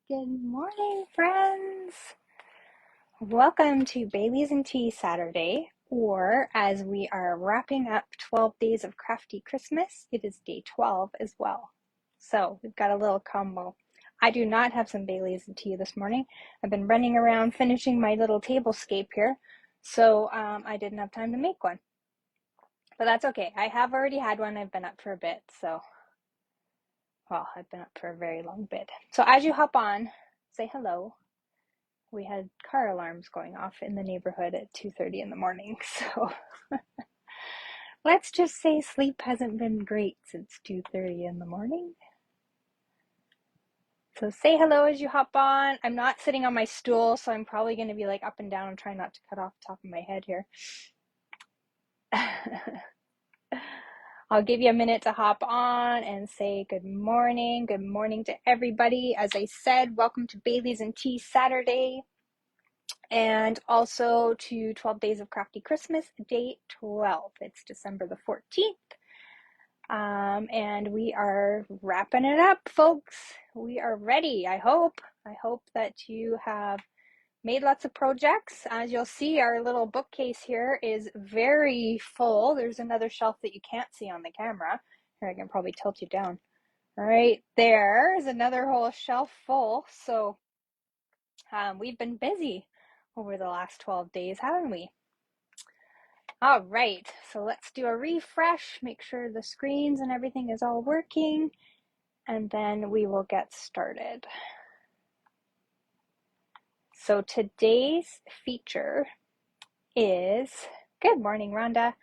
Good morning, friends. Welcome to Baileys and Tea Saturday, or as we are wrapping up 12 days of Crafty Christmas, it is day 12 as well. So we've got a little combo. I do not have some Baileys and tea this morning. I've been running around finishing my little tablescape here, so I didn't have time to make one. But that's okay. I have already had one. I've been up for a bit, so well, I've been up for a very long bit. So as you hop on, say hello. We had car alarms going off in the neighborhood at 2:30 in the morning. So let's just say sleep hasn't been great since 2:30 in the morning. So say hello as you hop on. I'm not sitting on my stool, so I'm probably going to be like up and down and trying not to cut off the top of my head here. I'll give you a minute to hop on and say good morning. Good morning to everybody. As I said, welcome to Baileys and Tea Saturday. And also to 12 Days of Crafty Christmas, day 12. It's December the 14th. And we are wrapping it up, folks. We are ready, I hope. I hope that you have made lots of projects. As you'll see, our little bookcase here is very full. There's another shelf that you can't see on the camera. Here, I can probably tilt you down. Right there is another whole shelf full. So we've been busy over the last 12 days, haven't we? All right, so let's do a refresh, make sure the screens and everything is all working, and then we will get started. So today's feature is, good morning, Rhonda,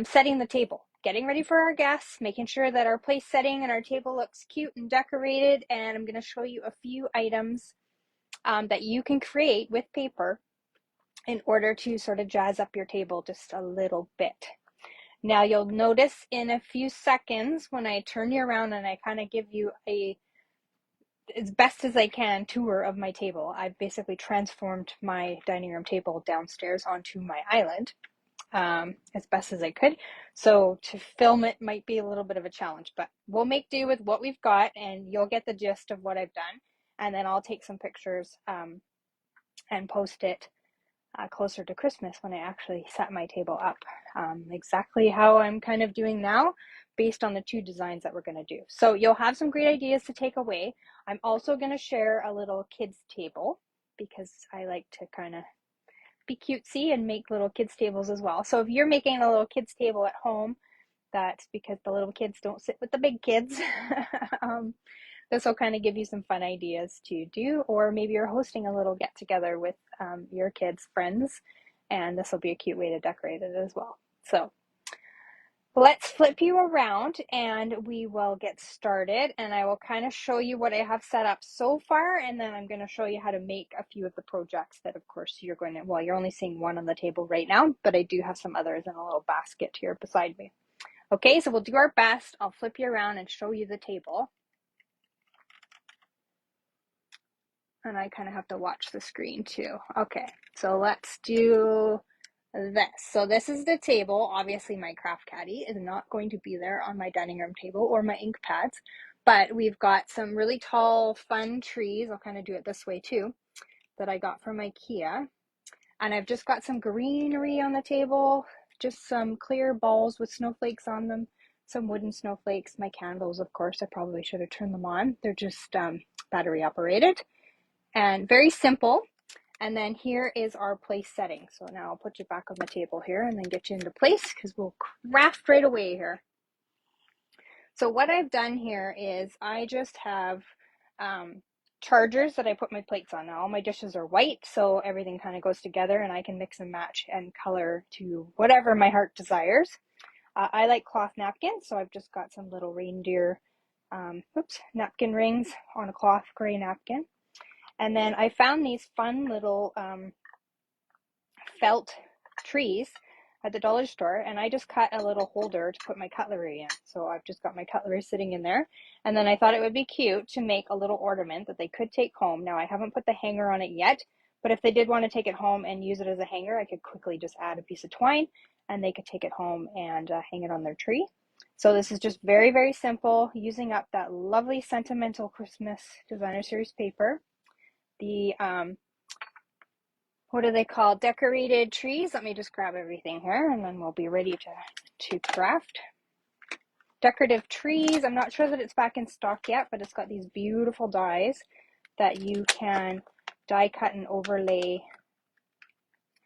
setting the table, getting ready for our guests, making sure that our place setting and our table looks cute and decorated, and I'm going to show you a few items that you can create with paper in order to sort of jazz up your table just a little bit. Now you'll notice in a few seconds when I turn you around and I kind of give you a, as best as I can, tour of my table. I've basically transformed my dining room table downstairs onto my island as best as I could. So to film it might be a little bit of a challenge, but we'll make do with what we've got and you'll get the gist of what I've done. And then I'll take some pictures and post it closer to Christmas when I actually set my table up. Exactly how I'm kind of doing now based on the two designs that we're going to do. So you'll have some great ideas to take away. I'm also going to share a little kids table because I like to kind of be cutesy and make little kids tables as well. So if you're making a little kids table at home, that's because the little kids don't sit with the big kids. This will kind of give you some fun ideas to do, or maybe you're hosting a little get together with your kids' friends, and this will be a cute way to decorate it as well. So let's flip you around and we will get started, and I will kind of show you what I have set up so far, and then I'm going to show you how to make a few of the projects that of course you're going to, well, you're only seeing one on the table right now, but I do have some others in a little basket here beside me. Okay, so we'll do our best. I'll flip you around and show you the table. And I kind of have to watch the screen too. Okay, so let's do this. So this is the table. Obviously my craft caddy is not going to be there on my dining room table or my ink pads, but we've got some really tall, fun trees. I'll kind of do it this way too, that I got from IKEA. And I've just got some greenery on the table, just some clear balls with snowflakes on them, some wooden snowflakes, my candles, of course. I probably should have turned them on. They're just battery operated. And very simple. And then here is our place setting. So now I'll put you back on the table here and then get you into place because we'll craft right away here. So what I've done here is I just have chargers that I put my plates on. Now all my dishes are white, so everything kind of goes together and I can mix and match and color to whatever my heart desires. I like cloth napkins, so I've just got some little reindeer napkin rings on a cloth gray napkin. And then I found these fun little felt trees at the dollar store, and I just cut a little holder to put my cutlery in. So I've just got my cutlery sitting in there. And then I thought it would be cute to make a little ornament that they could take home. Now I haven't put the hanger on it yet, but if they did want to take it home and use it as a hanger, I could quickly just add a piece of twine and they could take it home and hang it on their tree. So this is just very, very simple, using up that lovely Sentimental Christmas Designer Series paper. The, what do they call, decorated trees? Let me just grab everything here and then we'll be ready to craft. Decorative trees, I'm not sure that it's back in stock yet, but it's got these beautiful dies that you can die cut and overlay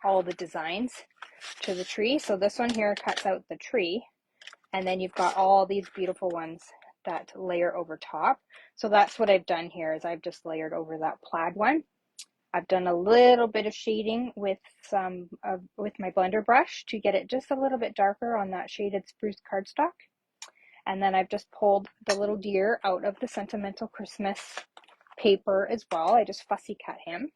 all the designs to the tree. So this one here cuts out the tree, and then you've got all these beautiful ones that layer over top. So that's what I've done here, is I've just layered over that plaid one. I've done a little bit of shading with with my blender brush to get it just a little bit darker on that shaded spruce cardstock. And then I've just pulled the little deer out of the Sentimental Christmas paper as well. I just fussy cut him.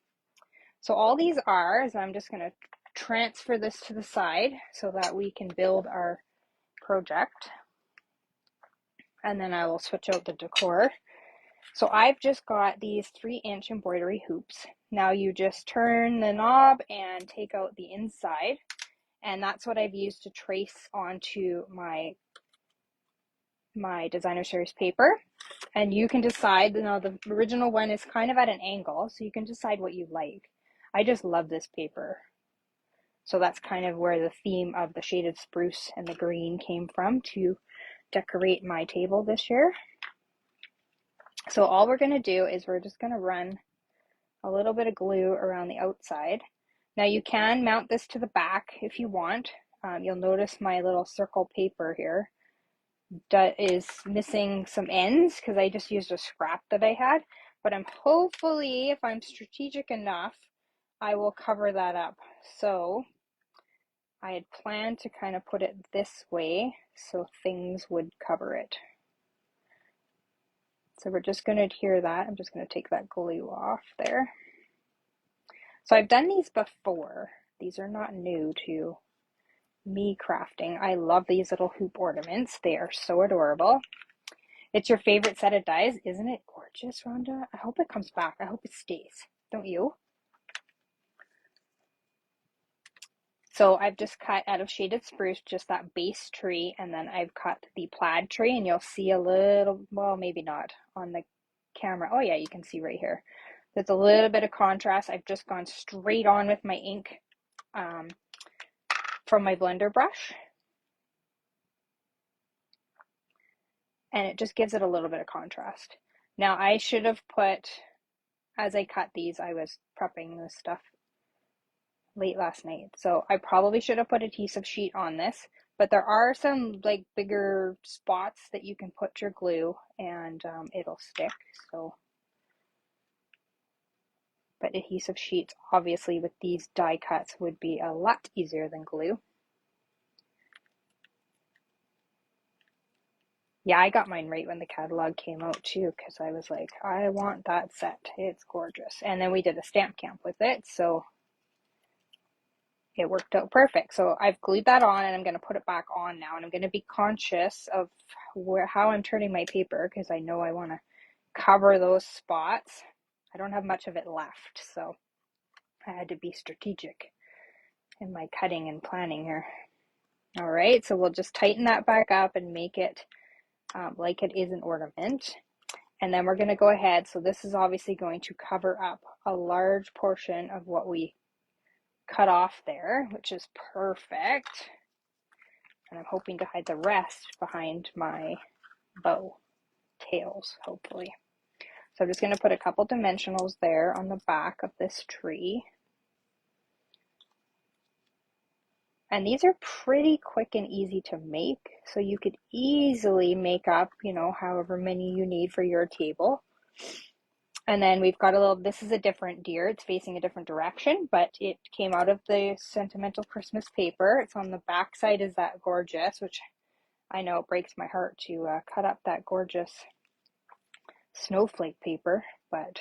So all these are, is I'm just going to transfer this to the side so that we can build our project. And then I will switch out the decor. So I've just got these 3-inch embroidery hoops. Now you just turn the knob and take out the inside. And that's what I've used to trace onto my designer series paper. And you can decide, you know, the original one is kind of at an angle, so you can decide what you like. I just love this paper. So that's kind of where the theme of the shaded spruce and the green came from to decorate my table this year. So all we're going to do is we're just going to run a little bit of glue around the outside. Now you can mount this to the back if you want. You'll notice my little circle paper here that is missing some ends because I just used a scrap that I had. But I'm hopefully, if I'm strategic enough, I will cover that up. So I had planned to kind of put it this way so things would cover it. So we're just going to adhere that. I'm just going to take that glue off there. So I've done these before. These are not new to me crafting. I love these little hoop ornaments. They are so adorable. It's your favorite set of dies. Isn't it gorgeous, Rhonda? I hope it comes back. I hope it stays. Don't you? So I've just cut out of shaded spruce just that base tree, and then I've cut the plaid tree, and you'll see a little, well, maybe not on the camera. Oh yeah, you can see right here. There's a little bit of contrast. I've just gone straight on with my ink from my blender brush. And it just gives it a little bit of contrast. Now I should have put, as I cut these, I was prepping this stuff late last night. So I probably should have put adhesive sheet on this, but there are some like bigger spots that you can put your glue and it'll stick. So, but adhesive sheets obviously with these die cuts would be a lot easier than glue. Yeah, I got mine right when the catalog came out too, because I was like, I want that set. It's gorgeous. And then we did a stamp camp with it, so it worked out perfect. So I've glued that on and I'm going to put it back on now. And I'm going to be conscious of how I'm turning my paper because I know I want to cover those spots. I don't have much of it left, so I had to be strategic in my cutting and planning here. All right, so we'll just tighten that back up and make it like it is an ornament. And then we're going to go ahead. So this is obviously going to cover up a large portion of what we cut off there, which is perfect. And I'm hoping to hide the rest behind my bow tails, hopefully. So I'm just going to put a couple dimensionals there on the back of this tree. And these are pretty quick and easy to make. So you could easily make up, you know, however many you need for your table. And then we've got a little, this is a different deer. It's facing a different direction, but it came out of the Sentimental Christmas paper. It's on the back side is that gorgeous, which I know it breaks my heart to cut up that gorgeous snowflake paper, but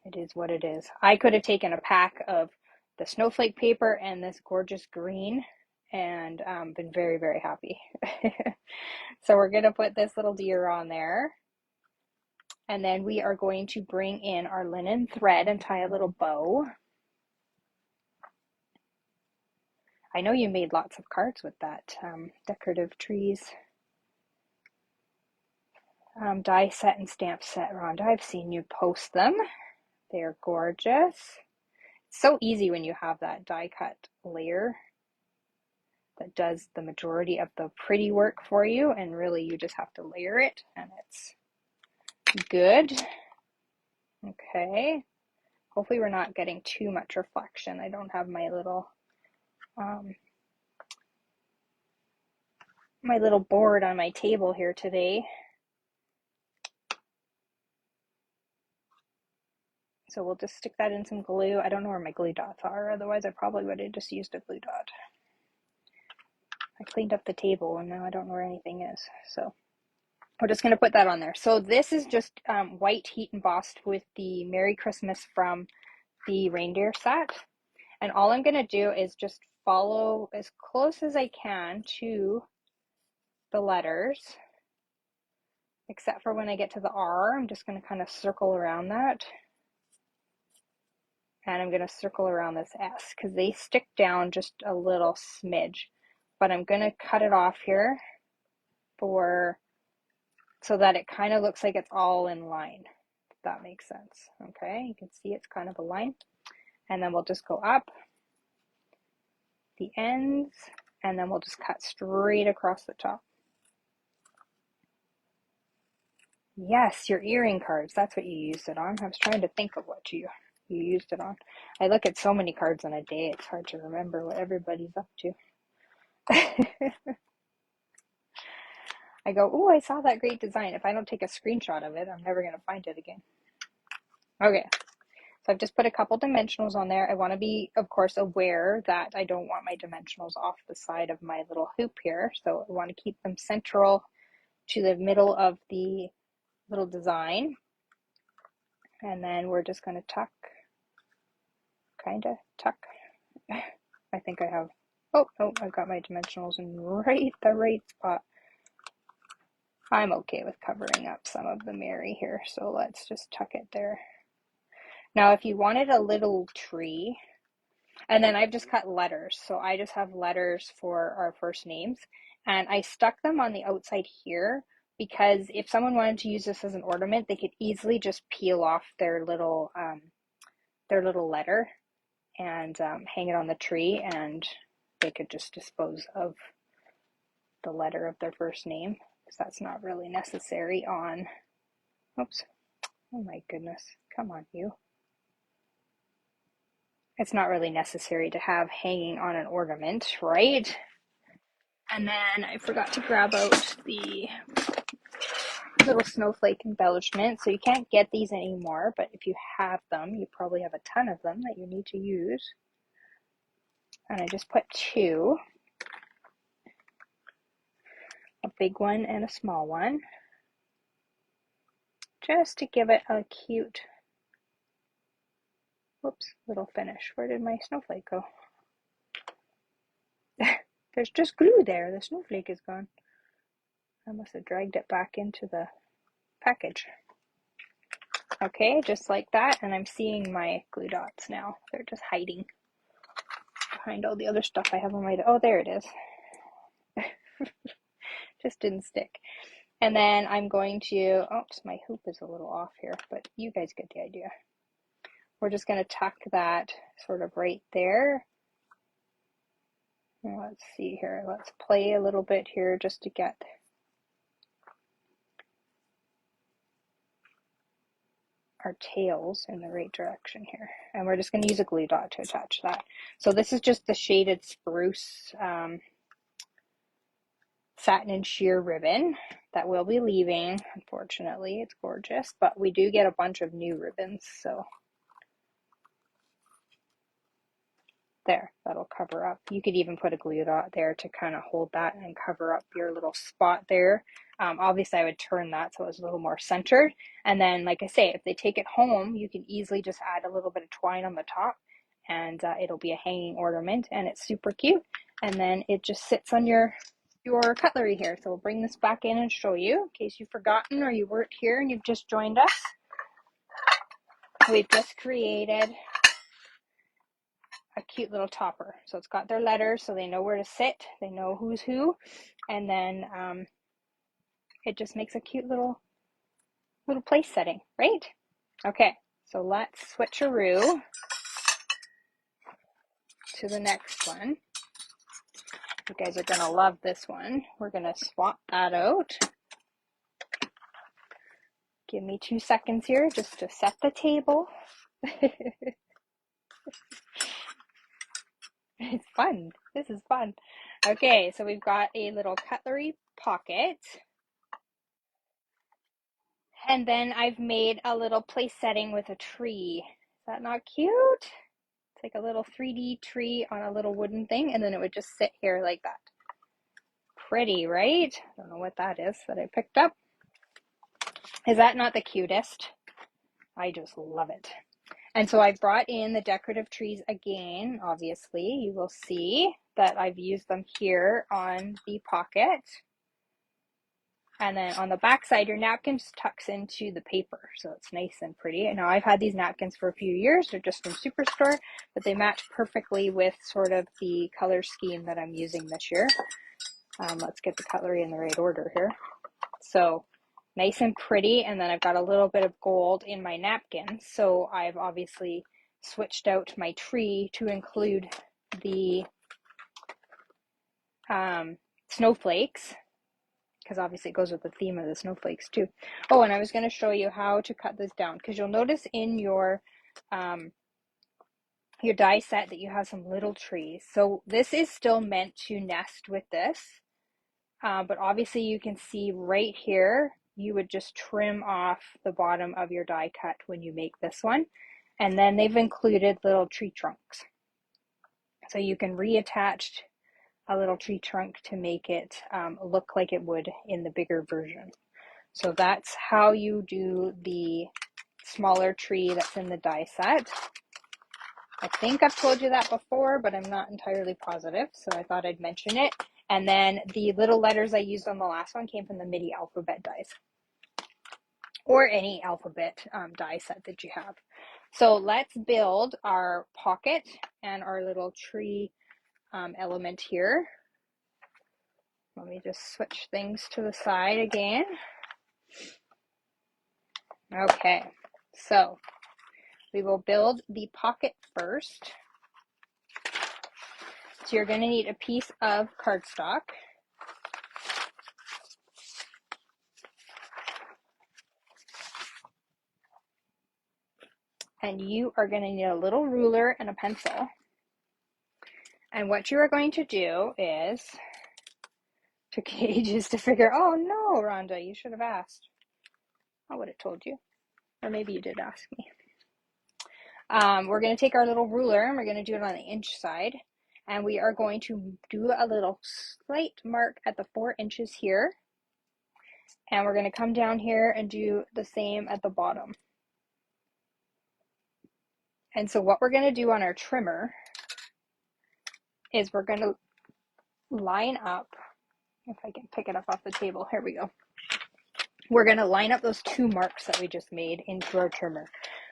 it is what it is. I could have taken a pack of the snowflake paper and this gorgeous green and been very, very happy. So we're going to put this little deer on there. And then we are going to bring in our linen thread and tie a little bow. I know you made lots of cards with that decorative trees die set and stamp set, Rhonda. I've seen you post them. They're gorgeous. It's so easy when you have that die cut layer that does the majority of the pretty work for you, and really you just have to layer it and it's good. Okay, hopefully we're not getting too much reflection. I don't have my little board on my table here today, so we'll just stick that in some glue. I don't know where my glue dots are, otherwise I probably would have just used a glue dot. I cleaned up the table and now I don't know where anything is, so we're just going to put that on there. So this is just white heat embossed with the Merry Christmas from the reindeer set. And all I'm going to do is just follow as close as I can to the letters, except for when I get to the R. I'm just going to kind of circle around that. And I'm going to circle around this S because they stick down just a little smidge. But I'm going to cut it off here so that it kind of looks like it's all in line, if that makes sense. Okay, you can see it's kind of a line. And then we'll just go up the ends, and then we'll just cut straight across the top. Yes, your earring cards, that's what you used it on. I was trying to think of what you used it on. I look at so many cards in a day, it's hard to remember what everybody's up to. I go, oh, I saw that great design. If I don't take a screenshot of it, I'm never going to find it again. Okay, so I've just put a couple dimensionals on there. I want to be, of course, aware that I don't want my dimensionals off the side of my little hoop here. So I want to keep them central to the middle of the little design. And then we're just going to tuck, kind of tuck. I think I have, oh, I've got my dimensionals in the right spot. I'm okay with covering up some of the Mary here, so let's just tuck it there. Now, if you wanted a little tree, and then I've just cut letters, so I just have letters for our first names, and I stuck them on the outside here because if someone wanted to use this as an ornament, they could easily just peel off their little letter and hang it on the tree, and they could just dispose of the letter of their first name, because that's not really necessary on, oops, oh my goodness, come on you. It's not really necessary to have hanging on an ornament, right? And then I forgot to grab out the little snowflake embellishment. So you can't get these anymore, but if you have them, you probably have a ton of them that you need to use. And I just put two, a big one and a small one, just to give it a cute, whoops, little finish. Where did my snowflake go? There's just glue there. The snowflake is gone. I must have dragged it back into the package. Okay, just like that, and I'm seeing my glue dots now. They're just hiding behind all the other stuff I have on my, oh, there it is. Just didn't stick. And then I'm going to, oops, my hoop is a little off here, but you guys get the idea. We're just going to tuck that sort of right there. And let's see here, let's play a little bit here just to get our tails in the right direction here. And we're just going to use a glue dot to attach that. So this is just the shaded spruce satin and sheer ribbon that we'll be leaving. Unfortunately, it's gorgeous, but we do get a bunch of new ribbons, so there, that'll cover up. You could even put a glue dot there to kind of hold that and cover up your little spot there. Obviously I would turn that so it's a little more centered, and then like I say, if they take it home, you can easily just add a little bit of twine on the top, and it'll be a hanging ornament, and it's super cute. And then it just sits on your cutlery here. So we'll bring this back in and show you in case you've forgotten or you weren't here and you've just joined us. We've just created a cute little topper. So it's got their letters so they know where to sit, they know who's who, and then it just makes a cute little place setting, right? Okay, so let's switcheroo to the next one. You guys are gonna love this one. We're gonna swap that out. Give me 2 seconds here just to set the table. It's fun. This is fun. Okay, so we've got a little cutlery pocket. And then I've made a little place setting with a tree. Is that not cute? It's like a little 3D tree on a little wooden thing, and then it would just sit here like that. Pretty, right? I don't know what that is that I picked up. Is that not the cutest? I just love it. And so I've brought in the decorative trees again. Obviously, you will see that I've used them here on the pocket. And then on the back side, your napkins tucks into the paper, so it's nice and pretty. And now I've had these napkins for a few years. They're just from Superstore, but they match perfectly with sort of the color scheme that I'm using this year. Let's get the cutlery in the right order here. So nice and pretty, and then I've got a little bit of gold in my napkin. So I've obviously switched out my tree to include the snowflakes, because obviously it goes with the theme of the snowflakes too. Oh, and I was going to show you how to cut this down, because you'll notice in your die set that you have some little trees. So this is still meant to nest with this, but obviously you can see right here, you would just trim off the bottom of your die cut when you make this one. And then they've included little tree trunks. So you can reattach a little tree trunk to make it look like it would in the bigger version. So that's how you do the smaller tree that's in the die set. I think I've told you that before, but I'm not entirely positive, so I thought I'd mention it. And then the little letters I used on the last one came from the MIDI alphabet dies, or any alphabet die set that you have. So let's build our pocket and our little tree element here. Let me just switch things to the side again. Okay, so we will build the pocket first. So you're going to need a piece of cardstock. And you are going to need a little ruler and a pencil. And what you are going to do is, took ages to figure, oh no, Rhonda, you should have asked. I would have told you. Or maybe you did ask me. We're going to take our little ruler and we're going to do it on the inch side. And we are going to do a little slight mark at the 4 inches here. And we're going to come down here and do the same at the bottom. And so what we're going to do on our trimmer is we're going to line up, if I can pick it up off the table, here we go. We're going to line up those 2 marks that we just made into our trimmer.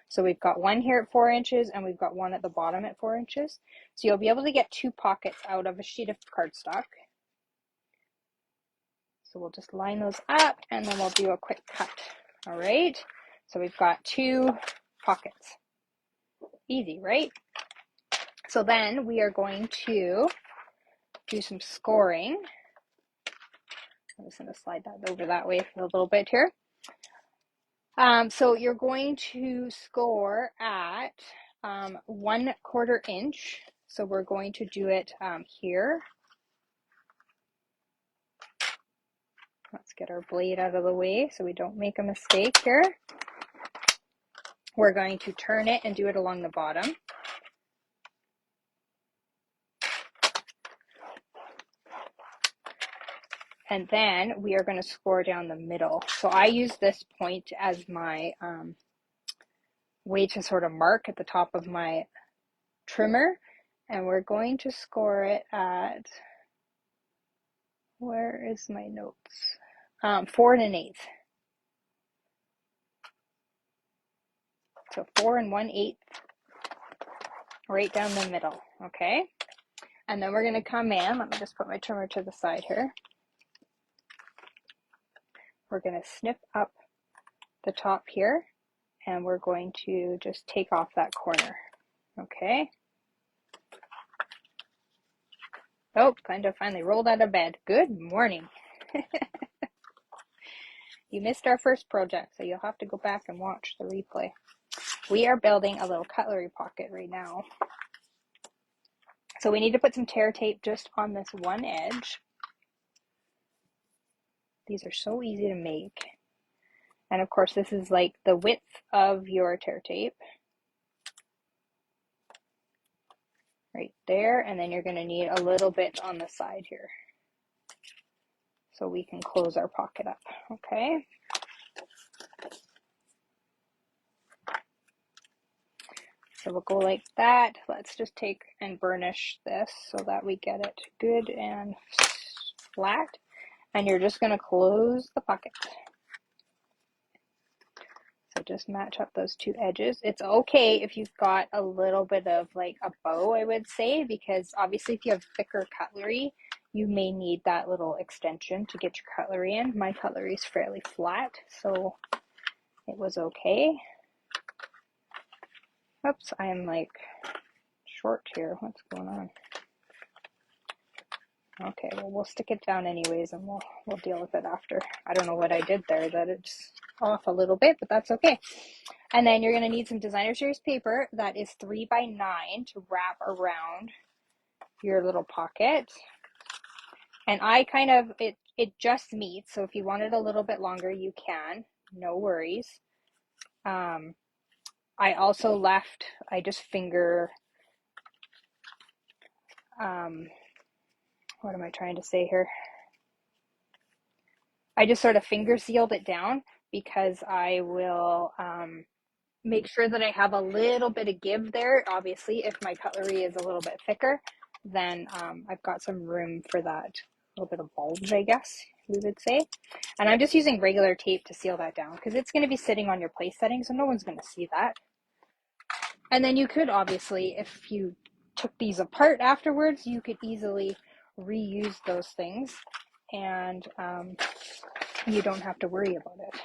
So we've got one here at 4 inches and we've got one at the bottom at 4 inches. So you'll be able to get 2 pockets out of a sheet of cardstock. So we'll just line those up and then we'll do a quick cut. All right. So we've got 2 pockets. Easy, right? So then we are going to do some scoring. I'm just going to slide that over that way for a little bit here. So you're going to score at 1/4 inch. So we're going to do it here. Let's get our blade out of the way so we don't make a mistake here. We're going to turn it and do it along the bottom. And then we are going to score down the middle. So I use this point as my way to sort of mark at the top of my trimmer. And we're going to score it at, where is my notes? 4 1/8. So 4 1/8 right down the middle, okay? And then we're going to come in, let me just put my trimmer to the side here. We're going to snip up the top here, and we're going to just take off that corner, okay? Oh, Glenda finally rolled out of bed. Good morning. You missed our first project, so you'll have to go back and watch the replay. We are building a little cutlery pocket right now. So we need to put some tear tape just on this one edge. These are so easy to make. And of course, this is like the width of your tear tape. Right there, and then you're going to need a little bit on the side here. So we can close our pocket up, okay? So we'll go like that. Let's just take and burnish this so that we get it good and flat. And you're just going to close the pocket. So just match up those two edges. It's okay if you've got a little bit of like a bow, I would say, because obviously if you have thicker cutlery, you may need that little extension to get your cutlery in. My cutlery is fairly flat, so it was okay. Oops, I am like short here. What's going on? Okay, well, we'll stick it down anyways, and we'll deal with it after. I don't know what I did there, that it's off a little bit, but that's okay. And then you're going to need some designer series paper that is 3x9 to wrap around your little pocket. And I kind of, it just meets, so if you want it a little bit longer, you can, no worries. I also left, I just finger, what am I trying to say here? I just sort of finger sealed it down because I will make sure that I have a little bit of give there. Obviously, if my cutlery is a little bit thicker, then I've got some room for that little bit of bulge, I guess we would say. And I'm just using regular tape to seal that down because it's going to be sitting on your place setting, so no one's going to see that. And then you could obviously, if you took these apart afterwards, you could easily reuse those things, and you don't have to worry about it.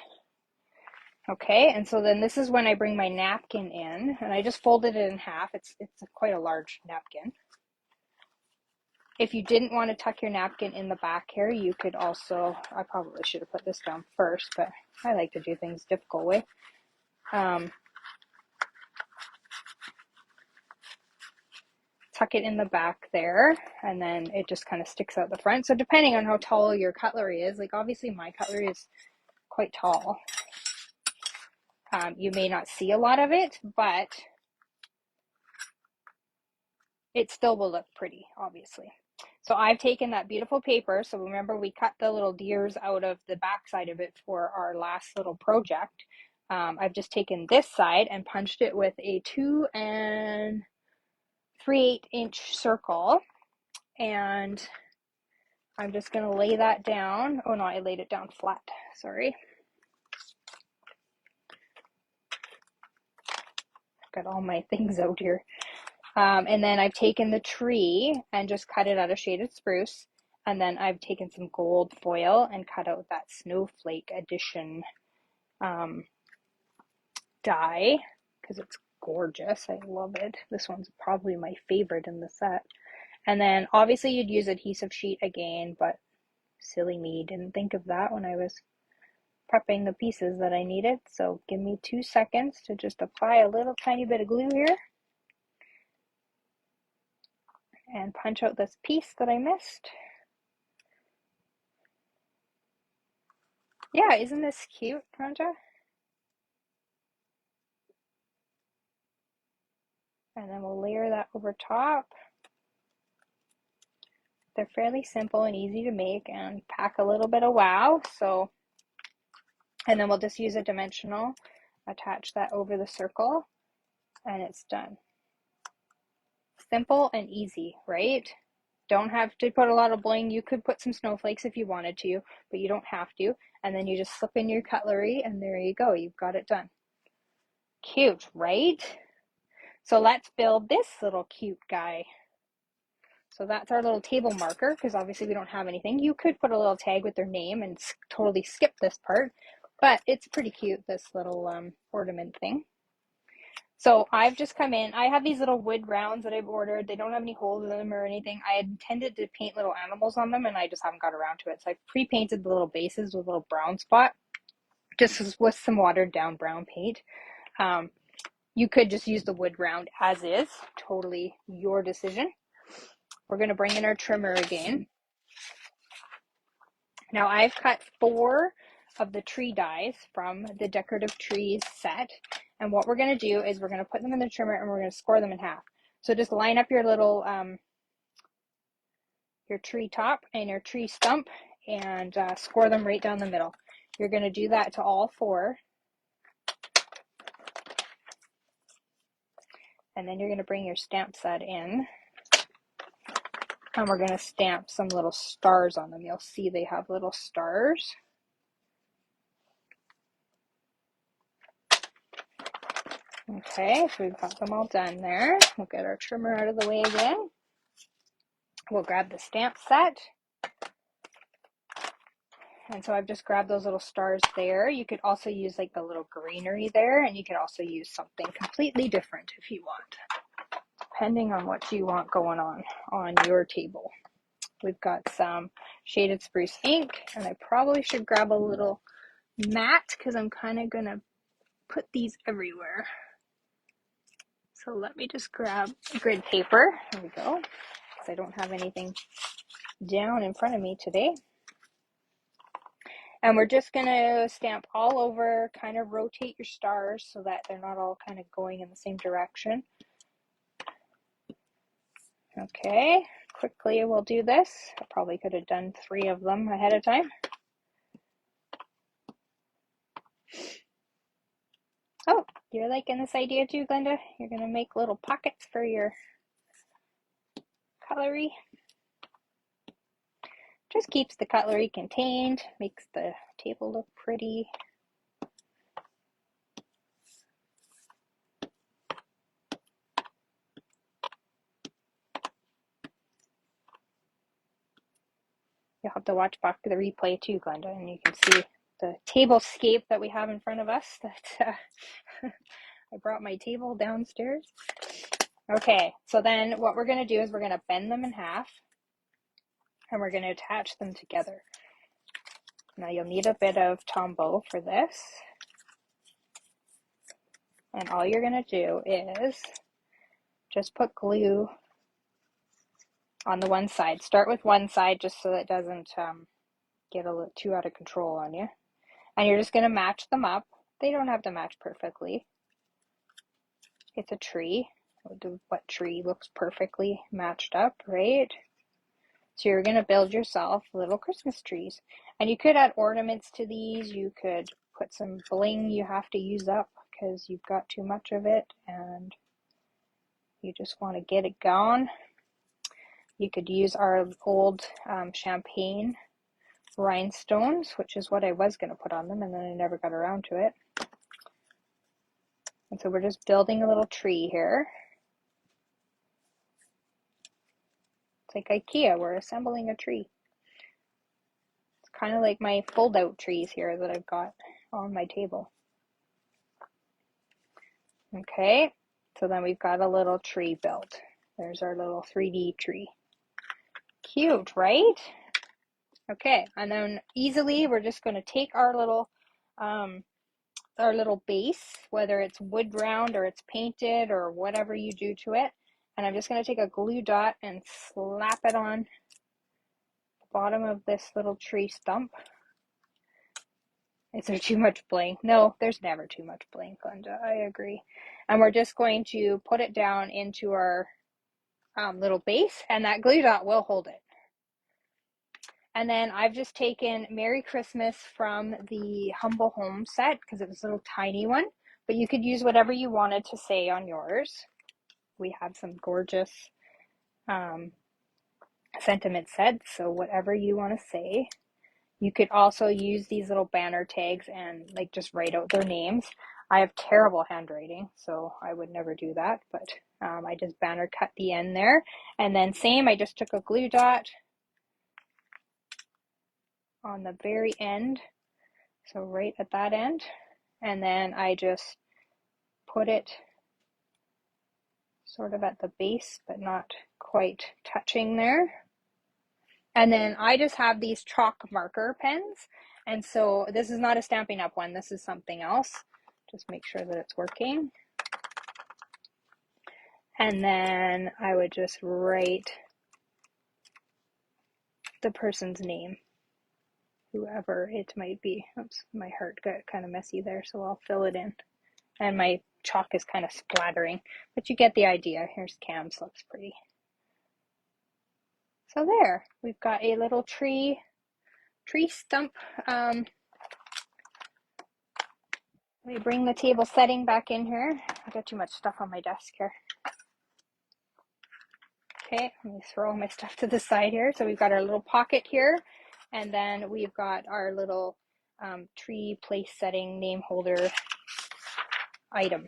Okay, and so then this is when I bring my napkin in, and I just folded it in half. It's quite a large napkin. If you didn't want to tuck your napkin in the back here, you could also, I probably should have put this down first, but I like to do things difficult way. Tuck it in the back there, and then it just kind of sticks out the front. So depending on how tall your cutlery is, like obviously my cutlery is quite tall. You may not see a lot of it, but it still will look pretty, obviously. So I've taken that beautiful paper. So remember, we cut the little deers out of the back side of it for our last little project. I've just taken this side and punched it with a 2 3/8 inch circle. And I'm just going to lay that down. Oh no, I laid it down flat. Sorry. Got all my things out here. And then I've taken the tree and just cut it out of shaded spruce. And then I've taken some gold foil and cut out that snowflake edition die because it's gorgeous. I love it. This one's probably my favorite in the set. And then obviously you'd use adhesive sheet again, but silly me, didn't think of that when I was prepping the pieces that I needed. So give me 2 seconds to just apply a little tiny bit of glue here and punch out this piece that I missed. Yeah, isn't this cute, Rhonda? And then we'll layer that over top. They're fairly simple and easy to make and pack a little bit of wow. So, and then we'll just use a dimensional, attach that over the circle, and it's done. Simple and easy, right? Don't have to put a lot of bling. You could put some snowflakes if you wanted to, but you don't have to. And then you just slip in your cutlery and there you go. You've got it done. Cute, right? So let's build this little cute guy. So that's our little table marker, because obviously we don't have anything. You could put a little tag with their name and totally skip this part, but it's pretty cute, this little ornament thing. So I've just come in. I have these little wood rounds that I've ordered. They don't have any holes in them or anything. I had intended to paint little animals on them, and I just haven't got around to it. So I pre-painted the little bases with a little brown spot, just with some watered down brown paint. You could just use the wood round as is. Totally your decision. We're going to bring in our trimmer again. Now I've cut 4 of the tree dies from the decorative trees set. And what we're going to do is we're going to put them in the trimmer and we're going to score them in half. So just line up your little, your tree top and your tree stump and score them right down the middle. You're going to do that to all 4. And then you're going to bring your stamp set in. And we're going to stamp some little stars on them. You'll see they have little stars. Okay, so we've got them all done there. We'll get our trimmer out of the way again. We'll grab the stamp set. And so I've just grabbed those little stars there. You could also use like the little greenery there, and you could also use something completely different if you want, depending on what you want going on your table. We've got some shaded spruce ink, and I probably should grab a little mat because I'm kind of going to put these everywhere. So let me just grab grid paper. There we go, because I don't have anything down in front of me today. And we're just going to stamp all over, kind of rotate your stars so that they're not all kind of going in the same direction. Okay, quickly we'll do this. I probably could have done 3 of them ahead of time. Oh, you're liking this idea too, Glenda? You're going to make little pockets for your cutlery. Just keeps the cutlery contained, makes the table look pretty. You'll have to watch back the replay too, Glenda, and you can see the tablescape that we have in front of us. That I brought my table downstairs. Okay, so then what we're going to do is we're going to bend them in half, and we're going to attach them together. Now you'll need a bit of Tombow for this. And all you're going to do is just put glue on the one side. Start with one side just so it doesn't get a little too out of control on you. And you're just going to match them up. They don't have to match perfectly. It's a tree. What tree looks perfectly matched up, right? So you're going to build yourself little Christmas trees. And you could add ornaments to these. You could put some bling you have to use up because you've got too much of it and you just want to get it gone. You could use our old champagne rhinestones, which is what I was going to put on them, and then I never got around to it. And so we're just building a little tree here. It's like IKEA, we're assembling a tree. It's kind of like my fold-out trees here that I've got on my table. Okay, so then we've got a little tree built. There's our little 3D tree. Cute, right? Okay, and then easily we're just going to take our little base, whether it's wood round or it's painted or whatever you do to it, and I'm just going to take a glue dot and slap it on the bottom of this little tree stump. Is there too much bling? No, there's never too much bling, Glenda. I agree. And we're just going to put it down into our little base, and that glue dot will hold it. And then I've just taken Merry Christmas from the Humble Home set because it was a little tiny one, but you could use whatever you wanted to say on yours. We have some gorgeous sentiment sets, so whatever you want to say. You could also use these little banner tags and like just write out their names. I have terrible handwriting, so I would never do that, but I just banner cut the end there. And then same, I just took a glue dot on the very end, so right at that end, and then I just put it sort of at the base, but not quite touching there. And then I just have these chalk marker pens, and so this is not a Stampin' Up one, this is something else. Just make sure that it's working. And then I would just write the person's name, whoever it might be. Oops, my heart got kind of messy there, so I'll fill it in. And my chalk is kind of splattering, but you get the idea. Here's Cam's, looks pretty. So there, we've got a little tree stump. Let me bring the table setting back in here. I got too much stuff on my desk here. Okay, let me throw my stuff to the side here. So we've got our little pocket here, and then we've got our little tree place setting name holder item.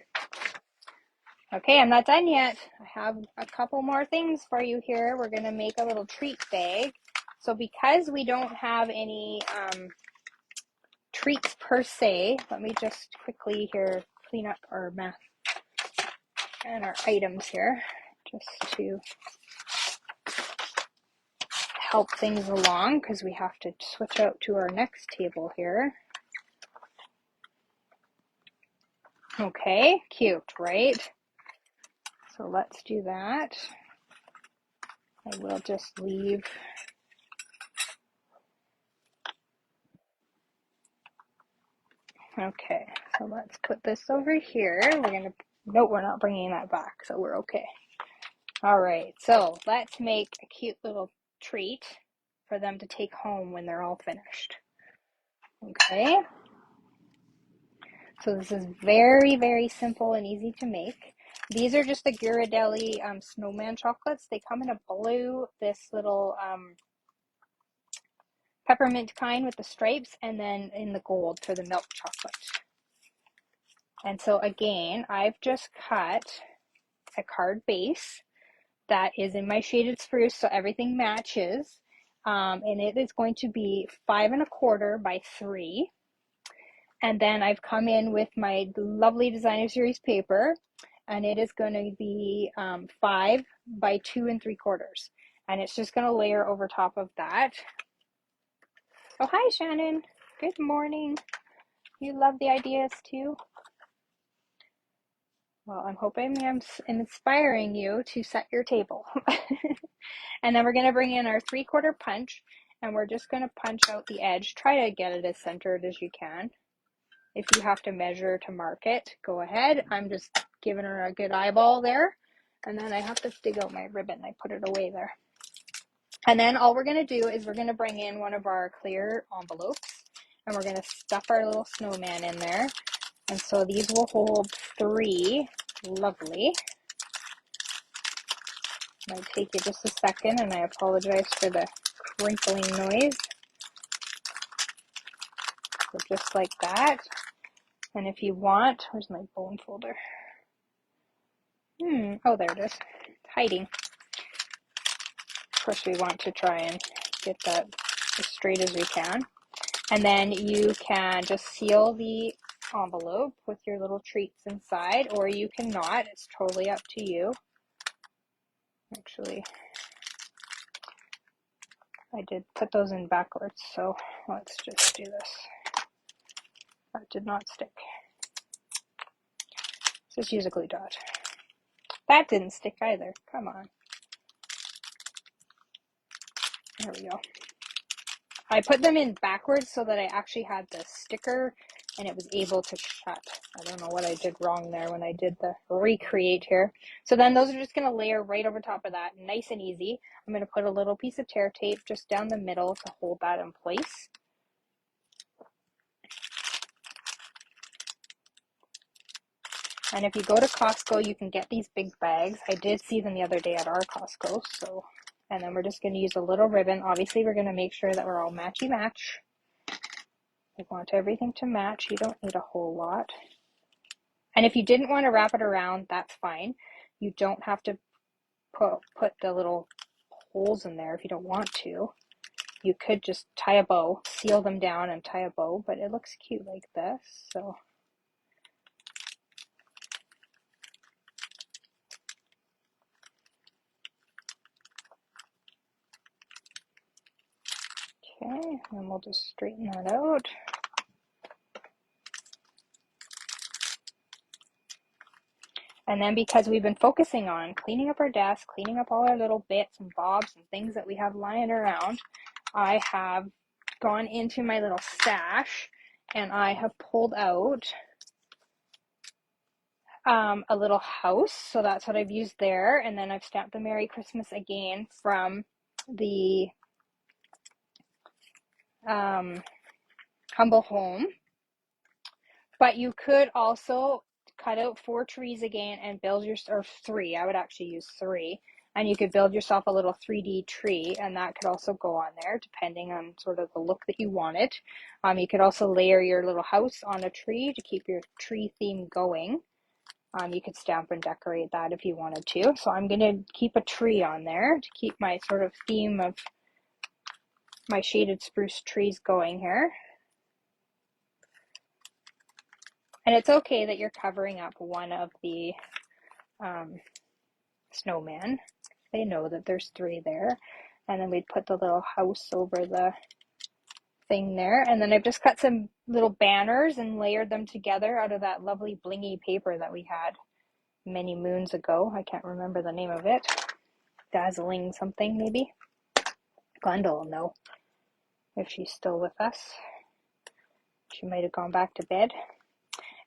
Okay, I'm not done yet. I have a couple more things for you here. We're going to make a little treat bag. So because we don't have any treats per se, let me just quickly here clean up our math and our items here just to help things along, because we have to switch out to our next table here. Okay, cute, right? So let's do that. I will just leave okay, so let's put this over here. Nope, we're not bringing that back, so we're okay. All right, so let's make a cute little treat for them to take home when they're all finished. Okay, so this is very, very simple and easy to make. These are just the Ghirardelli snowman chocolates. They come in a blue, this little peppermint kind with the stripes, and then in the gold for the milk chocolate. And so again, I've just cut a card base that is in my shaded spruce, so everything matches. And it is going to be 5 1/4 by 3. And then I've come in with my lovely designer series paper, and it is going to be 5 by 2 3/4. And it's just going to layer over top of that. Oh, hi, Shannon. Good morning. You love the ideas too? Well, I'm hoping I'm inspiring you to set your table. And then we're going to bring in our 3/4 punch, and we're just going to punch out the edge. Try to get it as centered as you can. If you have to measure to mark it, go ahead. I'm just giving her a good eyeball there. And then I have to dig out my ribbon. I put it away there. And then all we're going to do is we're going to bring in one of our clear envelopes, and we're going to stuff our little snowman in there. And so these will hold 3. Lovely. It might take you just a second, and I apologize for the crinkling noise. So just like that. And if you want, where's my bone folder? Oh, there it is. It's hiding. Of course, we want to try and get that as straight as we can. And then you can just seal the envelope with your little treats inside, or you cannot. It's totally up to you. Actually, I did put those in backwards, so let's just do this. That did not stick. Let's just use a glue dot. That didn't stick either. Come on. There we go. I put them in backwards so that I actually had the sticker and it was able to shut. I don't know what I did wrong there when I did the recreate here. So then those are just going to layer right over top of that, nice and easy. I'm going to put a little piece of tear tape just down the middle to hold that in place. And if you go to Costco, you can get these big bags. I did see them the other day at our Costco. So, and then we're just going to use a little ribbon. Obviously, we're going to make sure that we're all matchy match. I want everything to match. You don't need a whole lot. And if you didn't want to wrap it around, that's fine. You don't have to put the little holes in there if you don't want to. You could just tie a bow, seal them down and tie a bow, but it looks cute like this. So okay, and we'll just straighten that out. And then because we've been focusing on cleaning up our desk, cleaning up all our little bits and bobs and things that we have lying around, I have gone into my little stash and I have pulled out a little house. So that's what I've used there. And then I've stamped the Merry Christmas again from the Humble Home. But you could also cut out 4 trees again and build your, or 3, I would actually use 3, and you could build yourself a little 3D tree, and that could also go on there depending on sort of the look that you wanted. You could also layer your little house on a tree to keep your tree theme going. You could stamp and decorate that if you wanted to. So I'm going to keep a tree on there to keep my sort of theme of my shaded spruce trees going here. And it's okay that you're covering up one of the snowmen. They know that there's 3 there. And then we'd put the little house over the thing there. And then I've just cut some little banners and layered them together out of that lovely blingy paper that we had many moons ago. I can't remember the name of it. Dazzling something, maybe. Glenda will know if she's still with us. She might have gone back to bed.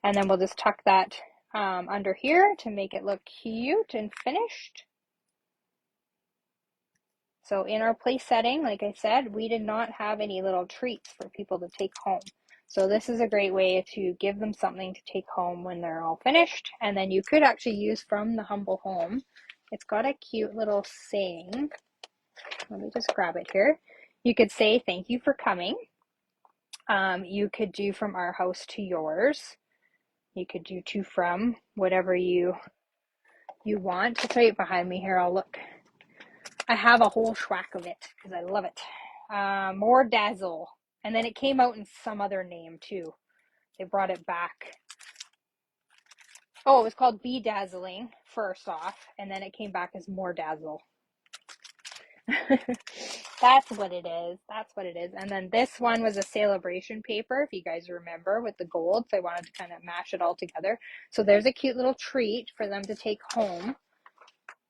And then we'll just tuck that under here to make it look cute and finished. So in our place setting, like I said, we did not have any little treats for people to take home. So this is a great way to give them something to take home when they're all finished. And then you could actually use from the Humble Home. It's got a cute little saying. Let me just grab it here. You could say, thank you for coming. You could do from our house to yours. You could do to from, whatever you want. It's right behind me here. I'll look. I have a whole schwack of it because I love it. More Dazzle. And then it came out in some other name too. They brought it back. Oh, it was called Be Dazzling first off, and then it came back as More Dazzle. That's what it is. That's what it is. And then this one was a celebration paper, if you guys remember, with the gold. So I wanted to kind of mash it all together. So there's a cute little treat for them to take home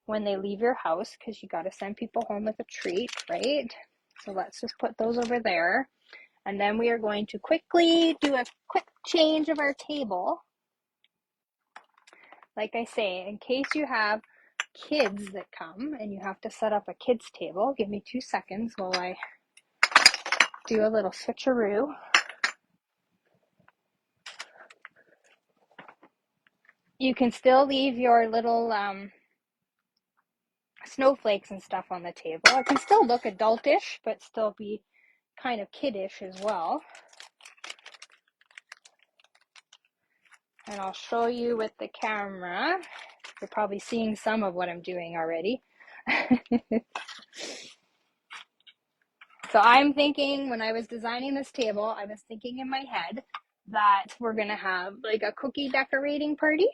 when they leave your house, because you got to send people home with a treat, right? So let's just put those over there. And then we are going to quickly do a quick change of our table. Like I say, in case you have kids that come and you have to set up a kids table, give me 2 seconds while I do a little switcheroo. You can still leave your little snowflakes and stuff on the table. It can still look adultish, but still be kind of kiddish as well. And I'll show you with the camera. You're probably seeing some of what I'm doing already. So I'm thinking, when I was designing this table, I was thinking in my head that we're going to have like a cookie decorating party.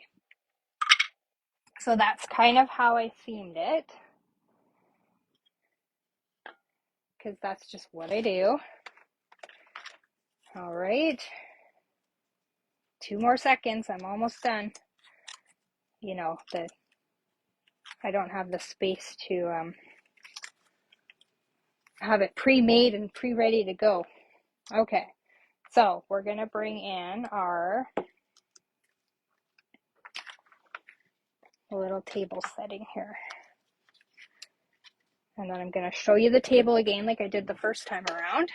So that's kind of how I themed it, because that's just what I do. All right. 2 more seconds. I'm almost done. You know, I don't have the space to have it pre-made and pre-ready to go. Okay. So we're going to bring in our little table setting here. And then I'm going to show you the table again like I did the first time around.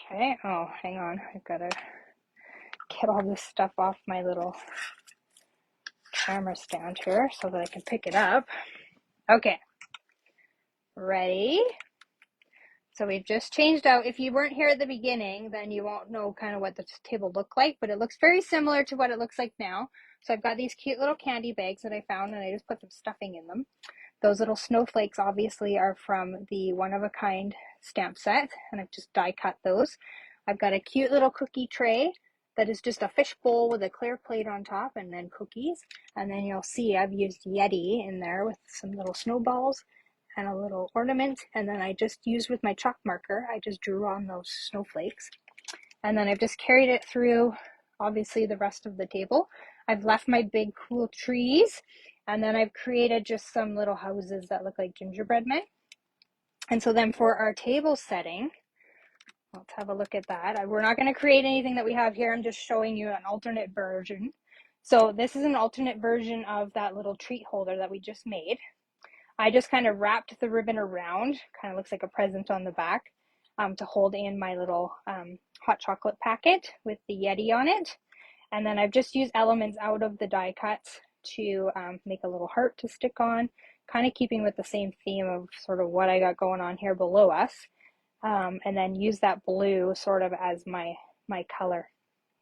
Okay. Oh, hang on. I've got to get all this stuff off my little camera stand here so that I can pick it up. Okay. Ready? So we've just changed out. If you weren't here at the beginning, then you won't know kind of what the table looked like, but it looks very similar to what it looks like now. So I've got these cute little candy bags that I found, and I just put some stuffing in them. Those little snowflakes obviously are from the one of a kind stamp set, and I've just die cut those. I've got a cute little cookie tray that is just a fish bowl with a clear plate on top and then cookies. And then you'll see I've used Yeti in there with some little snowballs and a little ornament. And then I just used with my chalk marker, I just drew on those snowflakes. And then I've just carried it through obviously the rest of the table. I've left my big cool trees, and then I've created just some little houses that look like gingerbread men. And so then for our table setting, let's have a look at that. We're not going to create anything that we have here. I'm just showing you an alternate version. So this is an alternate version of that little treat holder that we just made. I just kind of wrapped the ribbon around, kind of looks like a present on the back, to hold in my little hot chocolate packet with the Yeti on it. And then I've just used elements out of the die cuts to make a little heart to stick on, kind of keeping with the same theme of sort of what I got going on here below us. And then use that blue sort of as my color.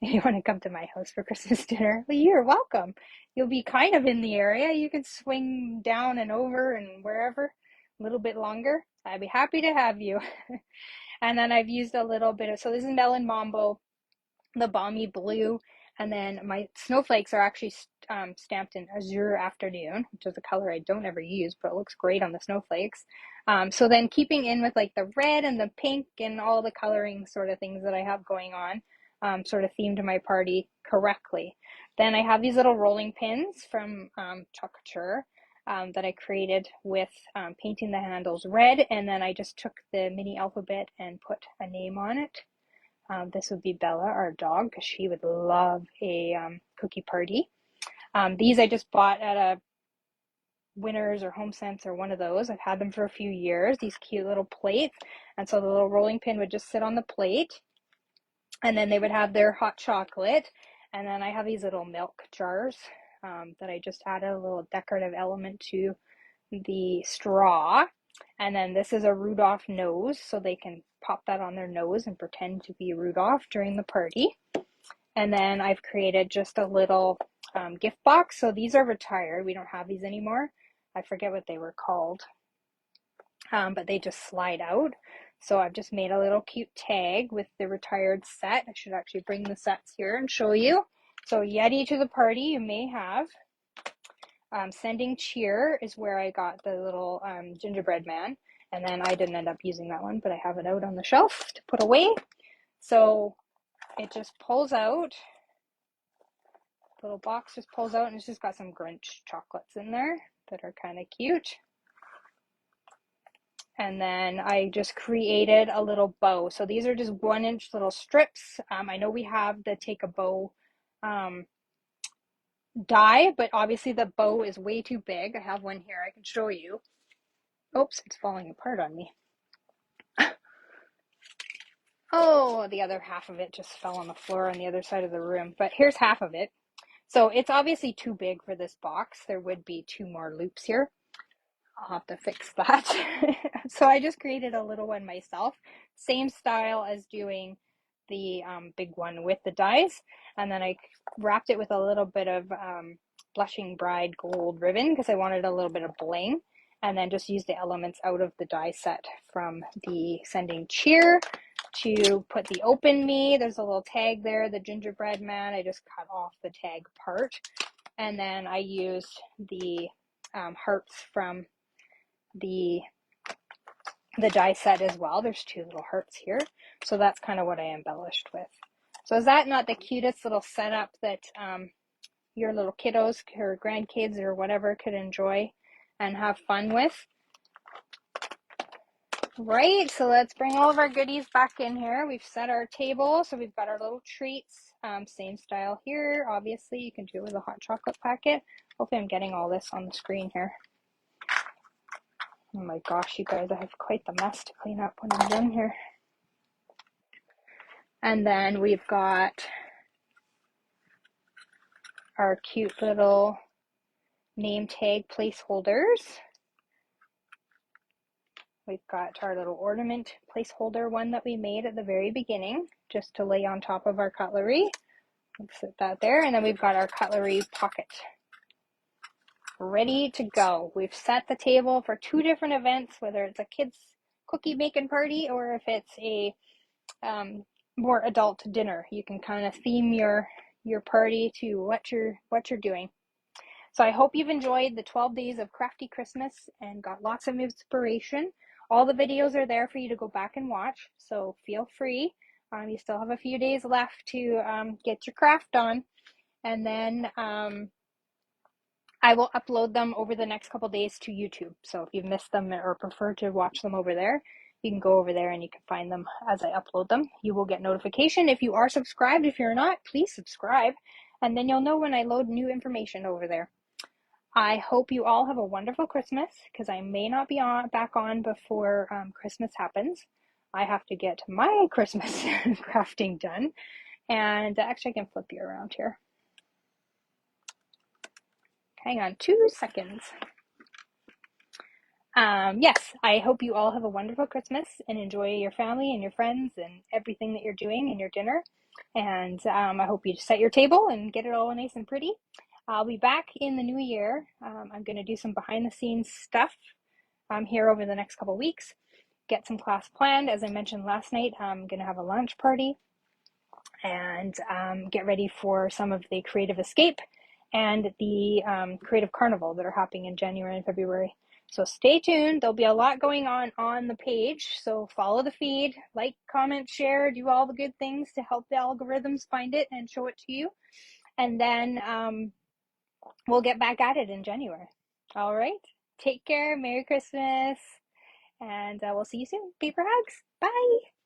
If you want to come to my house for Christmas dinner, well, you're welcome. You'll be kind of in the area. You can swing down and over and wherever a little bit longer. I'd be happy to have you. And then I've used a little bit of, so this is Melon Mambo, the balmy blue, and then my snowflakes are actually stamped in Azure Afternoon, which is a color I don't ever use, but it looks great on the snowflakes. So then keeping in with like the red and the pink and all the coloring sort of things that I have going on, sort of themed my party correctly. Then I have these little rolling pins from Chalk Couture that I created with painting the handles red, and then I just took the mini alphabet and put a name on it. This would be Bella, our dog, because she would love a cookie party. These I just bought at a Winners or Home Sense or one of those. I've had them for a few years, these cute little plates. And so the little rolling pin would just sit on the plate, and then they would have their hot chocolate. And then I have these little milk jars that I just added a little decorative element to the straw. And then this is a Rudolph nose, so they can pop that on their nose and pretend to be Rudolph during the party. And then I've created just a little gift box. So these are retired. We don't have these anymore. I forget what they were called, but they just slide out. So I've just made a little cute tag with the retired set. I should actually bring the sets here and show you. So Yeti to the party you may have. Sending cheer is where I got the little gingerbread man, and then I didn't end up using that one, but I have it out on the shelf to put away. So it just pulls out, the little box just pulls out, and it's just got some Grinch chocolates in there that are kind of cute. And then I just created a little bow. So these are just 1-inch little strips. I know we have the Take a Bow die, but obviously the bow is way too big. I have one here I can show you. Oops, it's falling apart on me. Oh, the other half of it just fell on the floor on the other side of the room, but here's half of it. So it's obviously too big for this box. There would be 2 more loops here. I'll have to fix that. So I just created a little one myself, same style as doing the big one with the dies, and then I wrapped it with a little bit of blushing bride gold ribbon because I wanted a little bit of bling, and then just used the elements out of the die set from the Sending Cheer to put the Open Me. There's a little tag there, the gingerbread man. I just cut off the tag part, and then I used the hearts from the die set as well. There's 2 little hearts here, so that's kind of what I embellished with. So is that not the cutest little setup that your little kiddos or grandkids or whatever could enjoy and have fun with? Right, so let's bring all of our goodies back in here. We've set our table, so we've got our little treats, same style here. Obviously you can do it with a hot chocolate packet. Hopefully I'm getting all this on the screen here. Oh my gosh, you guys, I have quite the mess to clean up when I'm done here. And then we've got our cute little name tag placeholders We've got our little ornament placeholder one that we made at the very beginning, just to lay on top of our cutlery. Let's set that there. And then we've got our cutlery pocket ready to go. We've set the table for 2 different events, whether it's a kids cookie making party or if it's a more adult dinner. You can kind of theme your party to what you're doing. So I hope you've enjoyed the 12 days of Crafty Christmas and got lots of inspiration. All the videos are there for you to go back and watch, so feel free. You still have a few days left to get your craft on, and then I will upload them over the next couple days to YouTube. So if you've missed them or prefer to watch them over there, you can go over there and you can find them as I upload them. You will get notification if you are subscribed. If you're not, please subscribe, and then you'll know when I load new information over there. I hope you all have a wonderful Christmas, because I may not be back on before Christmas happens. I have to get my Christmas crafting done. And actually, I can flip you around here. Hang on 2 seconds. Yes, I hope you all have a wonderful Christmas and enjoy your family and your friends and everything that you're doing in your dinner. And I hope you set your table and get it all nice and pretty. I'll be back in the new year. I'm going to do some behind the scenes stuff here over the next couple weeks. Get some class planned. As I mentioned last night, I'm going to have a lunch party and get ready for some of the Creative Escape and the Creative Carnival that are happening in January and February. So stay tuned. There'll be a lot going on the page. So follow the feed, like, comment, share, do all the good things to help the algorithms find it and show it to you. And then we'll get back at it in January. All right. Take care. Merry Christmas. And we'll see you soon. Paper hugs. Bye.